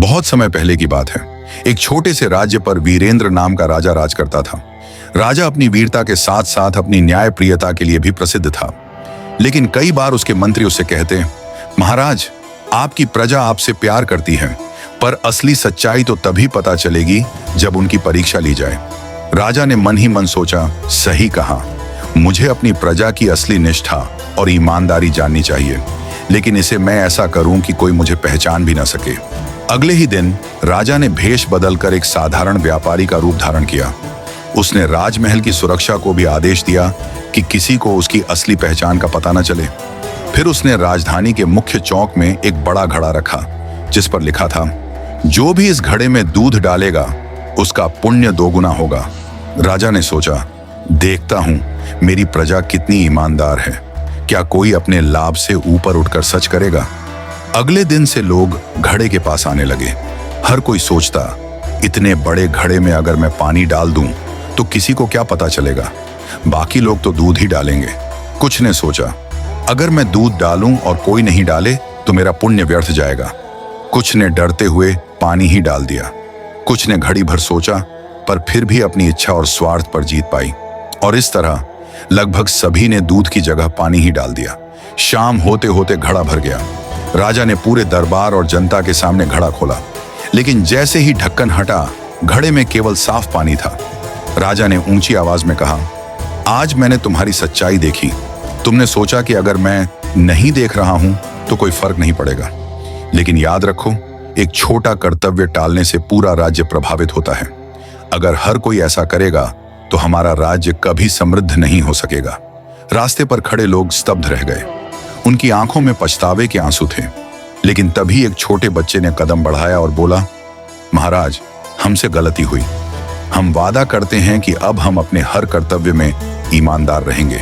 बहुत समय पहले की बात है। एक छोटे से राज्य पर वीरेंद्र नाम का राजा राज करता था। राजा अपनी वीरता के साथ साथ अपनी न्यायप्रियता के लिए भी प्रसिद्ध था। लेकिन कई बार उसके मंत्री उससे कहते, महाराज, आपकी प्रजा आपसे प्यार करती है, पर असली सच्चाई तो तभी पता चलेगी जब उनकी परीक्षा ली जाए। राजा ने मन ही मन सोचा, सही कहा, मुझे अपनी प्रजा की असली निष्ठा और ईमानदारी जाननी चाहिए, लेकिन इसे मैं ऐसा करूं कि कोई मुझे पहचान भी ना सके। अगले ही दिन राजा ने भेष बदलकर एक साधारण व्यापारी का रूप धारण किया। उसने राजमहल की सुरक्षा को भी आदेश दिया कि किसी को उसकी असली पहचान का पता न चले। फिर उसने राजधानी के मुख्य चौक में एक बड़ा घड़ा रखा, जिस पर लिखा था, जो भी इस घड़े में दूध डालेगा उसका पुण्य दोगुना होगा। राजा ने सोचा, देखता हूं मेरी प्रजा कितनी ईमानदार है, क्या कोई अपने लाभ से ऊपर उठकर सच करेगा। अगले दिन से लोग घड़े के पास आने लगे। हर कोई सोचता, इतने बड़े घड़े में अगर मैं पानी डाल दूं तो किसी को क्या पता चलेगा, बाकी लोग तो दूध ही डालेंगे। कुछ ने सोचा, अगर मैं दूध डालूं और कोई नहीं डाले तो मेरा पुण्य व्यर्थ जाएगा। कुछ ने डरते हुए पानी ही डाल दिया। कुछ ने घड़ी भर सोचा, पर फिर भी अपनी इच्छा और स्वार्थ पर जीत पाई, और इस तरह लगभग सभी ने दूध की जगह पानी ही डाल दिया। शाम होते होते घड़ा भर गया। राजा ने पूरे दरबार और जनता के सामने घड़ा खोला, लेकिन जैसे ही ढक्कन हटा, घड़े में केवल साफ पानी था। राजा ने ऊंची आवाज में कहा, आज मैंने तुम्हारी सच्चाई देखी। तुमने सोचा कि अगर मैं नहीं देख रहा हूं तो कोई फर्क नहीं पड़ेगा, लेकिन याद रखो, एक छोटा कर्तव्य टालने से पूरा राज्य प्रभावित होता है। अगर हर कोई ऐसा करेगा तो हमारा राज्य कभी समृद्ध नहीं हो सकेगा। रास्ते पर खड़े लोग स्तब्ध रह गए। उनकी आंखों में पछतावे के आंसू थे। लेकिन तभी एक छोटे बच्चे ने कदम बढ़ाया और बोला, महाराज, हमसे गलती हुई। हम वादा करते हैं कि अब हम अपने हर कर्तव्य में ईमानदार रहेंगे,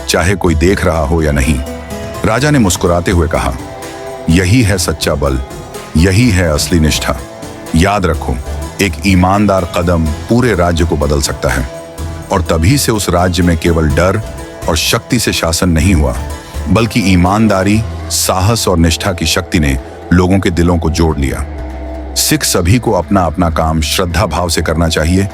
चाहे कोई देख रहा हो या नहीं। राजा ने मुस्कुराते हुए कहा, यही है सच्चा बल, यही है असली निष्ठा। याद रखो, एक ईमानदार कदम पूरे राज्य को बदल सकता है। और तभी से उस राज्य में केवल डर और शक्ति से शासन नहीं हुआ, बल्कि ईमानदारी, साहस और निष्ठा की शक्ति ने लोगों के दिलों को जोड़ लिया। सिख सभी को अपना अपना काम श्रद्धा भाव से करना चाहिए,